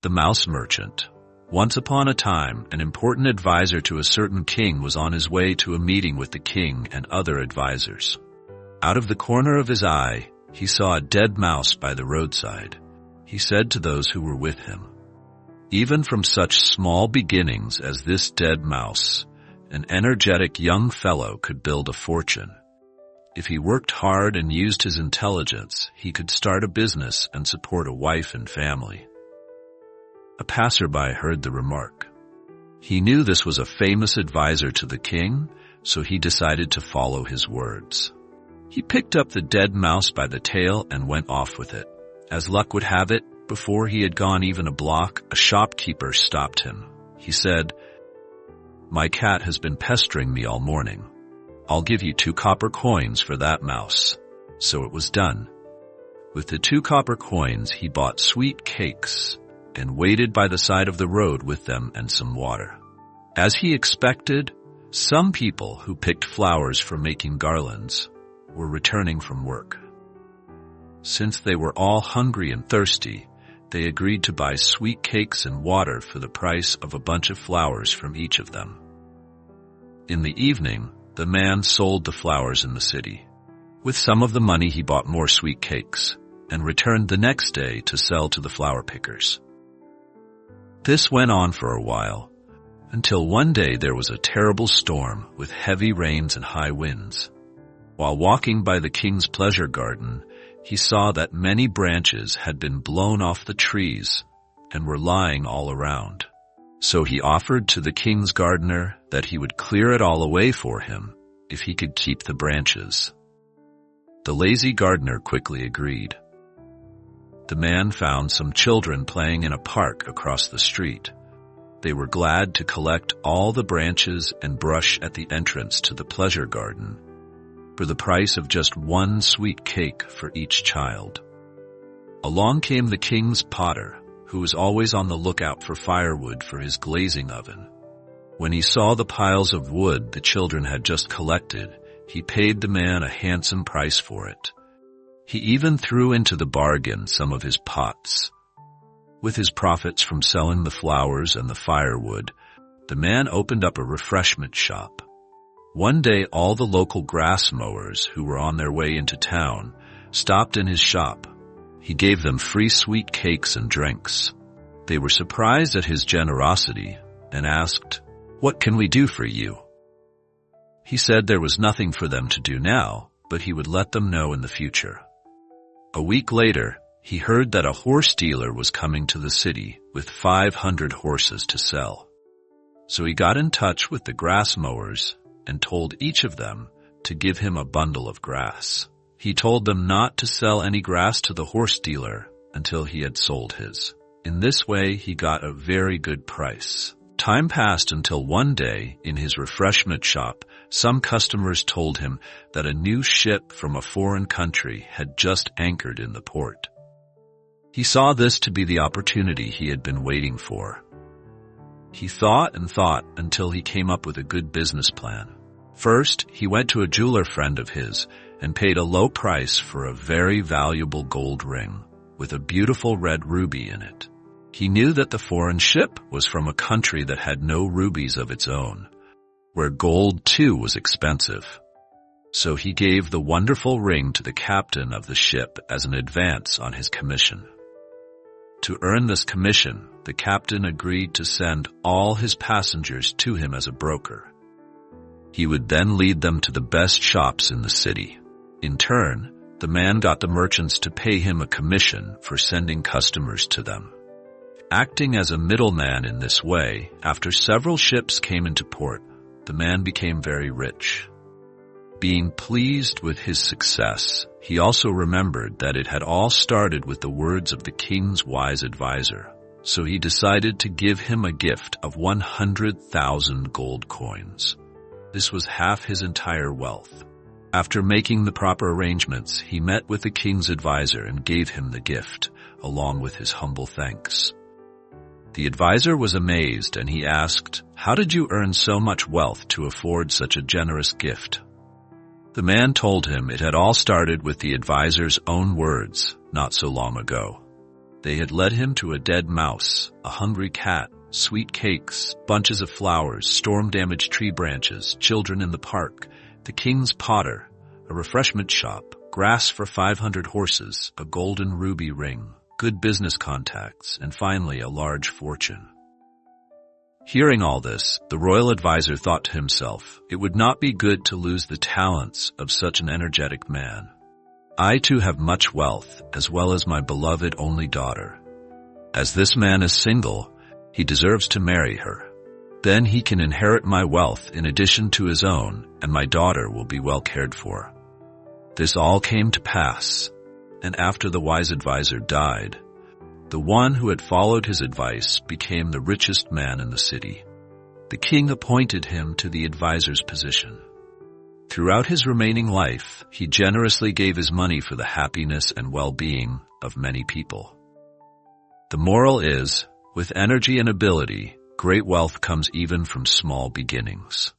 The Mouse Merchant. Once upon a time, an important advisor to a certain king was on his way to a meeting with the king and other advisors. Out of the corner of his eye, he saw a dead mouse by the roadside. He said to those who were with him, "Even from such small beginnings as this dead mouse, an energetic young fellow could build a fortune. If he worked hard and used his intelligence, he could start a business and support a wife and family." A passerby heard the remark. He knew this was a famous advisor to the king, so he decided to follow his words. He picked up the dead mouse by the tail and went off with it. As luck would have it, before he had gone even a block, a shopkeeper stopped him. He said, "My cat has been pestering me all morning. I'll give you 2 copper coins for that mouse." So it was done. With the 2 copper coins, he bought sweet cakes and waited by the side of the road with them and some water. As he expected, some people who picked flowers for making garlands were returning from work. Since they were all hungry and thirsty, they agreed to buy sweet cakes and water for the price of a bunch of flowers from each of them. In the evening, the man sold the flowers in the city. With some of the money, he bought more sweet cakes and returned the next day to sell to the flower pickers. This went on for a while, until one day there was a terrible storm with heavy rains and high winds. While walking by the king's pleasure garden, he saw that many branches had been blown off the trees and were lying all around. So he offered to the king's gardener that he would clear it all away for him if he could keep the branches. The lazy gardener quickly agreed. The man found some children playing in a park across the street. They were glad to collect all the branches and brush at the entrance to the pleasure garden for the price of just 1 sweet cake for each child. Along came the king's potter, who was always on the lookout for firewood for his glazing oven. When he saw the piles of wood the children had just collected, he paid the man a handsome price for it. He even threw into the bargain some of his pots. With his profits from selling the flowers and the firewood, the man opened up a refreshment shop. One day all the local grass mowers who were on their way into town stopped in his shop. He gave them free sweet cakes and drinks. They were surprised at his generosity and asked, "What can we do for you?" He said there was nothing for them to do now, but he would let them know in the future. A week later, he heard that a horse dealer was coming to the city with 500 horses to sell. So he got in touch with the grass mowers and told each of them to give him a bundle of grass. He told them not to sell any grass to the horse dealer until he had sold his. In this way, he got a very good price. Time passed until one day, in his refreshment shop, some customers told him that a new ship from a foreign country had just anchored in the port. He saw this to be the opportunity he had been waiting for. He thought and thought until he came up with a good business plan. First, he went to a jeweler friend of his and paid a low price for a very valuable gold ring with a beautiful red ruby in it. He knew that the foreign ship was from a country that had no rubies of its own, where gold too was expensive. So he gave the wonderful ring to the captain of the ship as an advance on his commission. To earn this commission, the captain agreed to send all his passengers to him as a broker. He would then lead them to the best shops in the city. In turn, the man got the merchants to pay him a commission for sending customers to them. Acting as a middleman in this way, after several ships came into port, the man became very rich. Being pleased with his success, he also remembered that it had all started with the words of the king's wise advisor. So he decided to give him a gift of 100,000 gold coins. This was half his entire wealth. After making the proper arrangements, he met with the king's advisor and gave him the gift, along with his humble thanks. The advisor was amazed, and he asked, "How did you earn so much wealth to afford such a generous gift?" The man told him it had all started with the advisor's own words not so long ago. They had led him to a dead mouse, a hungry cat, sweet cakes, bunches of flowers, storm-damaged tree branches, children in the park, the king's potter, a refreshment shop, grass for 500 horses, a golden ruby ring, good business contacts, and finally a large fortune. Hearing all this, the royal advisor thought to himself, it would not be good to lose the talents of such an energetic man. I too have much wealth, as well as my beloved only daughter. As this man is single, he deserves to marry her. Then he can inherit my wealth in addition to his own, and my daughter will be well cared for. This all came to pass, and after the wise advisor died, the one who had followed his advice became the richest man in the city. The king appointed him to the advisor's position. Throughout his remaining life, he generously gave his money for the happiness and well-being of many people. The moral is, with energy and ability, great wealth comes even from small beginnings.